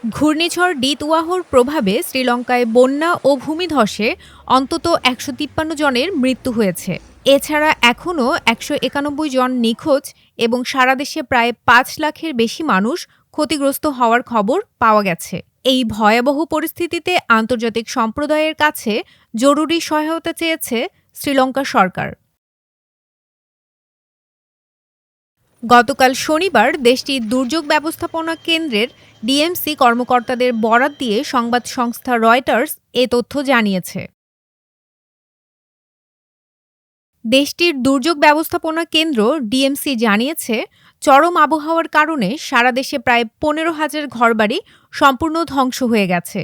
ঘূর্ণিঝড় ডিতওয়াহুর প্রভাবে শ্রীলঙ্কায় বন্যা ও ভূমিধসে অন্তত ১৫৩ জনের মৃত্যু হয়েছে। এছাড়া এখনও ১৯১ জন নিখোঁজ এবং সারা দেশে প্রায় ৫ লাখের বেশি মানুষ ক্ষতিগ্রস্ত হওয়ার খবর পাওয়া গেছে। এই ভয়াবহ পরিস্থিতিতে আন্তর্জাতিক সম্প্রদায়ের কাছে জরুরি সহায়তা চেয়েছে শ্রীলঙ্কা সরকার। গতকাল শনিবার দেশটির দুর্যোগ ব্যবস্থাপনা কেন্দ্রের ডিএমসি কর্মকর্তাদের বরাত দিয়ে সংবাদ সংস্থা রয়টার্স এ তথ্য জানিয়েছে। দেশটির দুর্যোগ ব্যবস্থাপনা কেন্দ্র ডিএমসি জানিয়েছে, চরম আবহাওয়ার কারণে সারা দেশে প্রায় ১৫,০০০ ঘরবাড়ি সম্পূর্ণ ধ্বংস হয়ে গেছে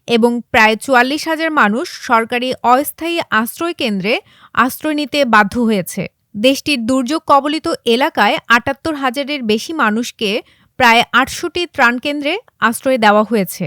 এবং প্রায় ৪৪,০০০ মানুষ সরকারি অস্থায়ী আশ্রয় কেন্দ্রে আশ্রয় নিতে বাধ্য হয়েছে। দেশটির দুর্যোগ কবলিত এলাকায় ৭৮,০০০-এর বেশি মানুষকে প্রায় ৮০০টি ত্রাণকেন্দ্রে আশ্রয় দেওয়া হয়েছে।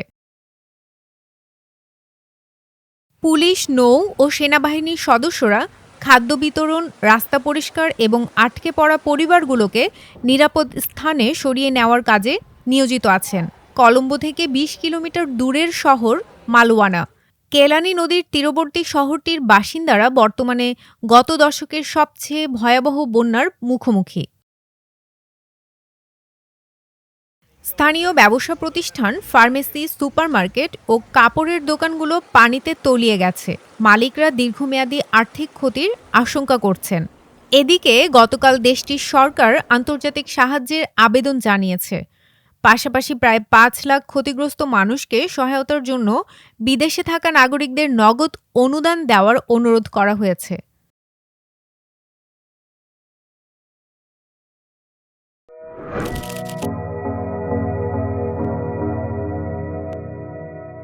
পুলিশ, নৌ ও সেনাবাহিনীর সদস্যরা খাদ্য বিতরণ, রাস্তা পরিষ্কার এবং আটকে পড়া পরিবারগুলোকে নিরাপদ স্থানে সরিয়ে নেওয়ার কাজে নিয়োজিত আছেন। কলম্বো থেকে ২০ কিলোমিটার দূরের শহর মালওয়ানা, কেলানি নদীর তীরবর্তী শহরটির বাসিন্দারা বর্তমানে গত দশকের সবচেয়ে ভয়াবহ বন্যার মুখোমুখি। স্থানীয় ব্যবসা প্রতিষ্ঠান, ফার্মেসি, সুপারমার্কেট ও কাপড়ের দোকানগুলো পানিতে তলিয়ে গেছে। মালিকরা দীর্ঘমেয়াদী আর্থিক ক্ষতির আশঙ্কা করছেন। এদিকে গতকাল দেশটির সরকার আন্তর্জাতিক সাহায্যের আবেদন জানিয়েছে। পাশাপাশি প্রায় ৫ লাখ ক্ষতিগ্রস্ত মানুষকে সহায়তার জন্য বিদেশে থাকা নাগরিকদের নগদ অনুদান দেওয়ার অনুরোধ করা হয়েছে।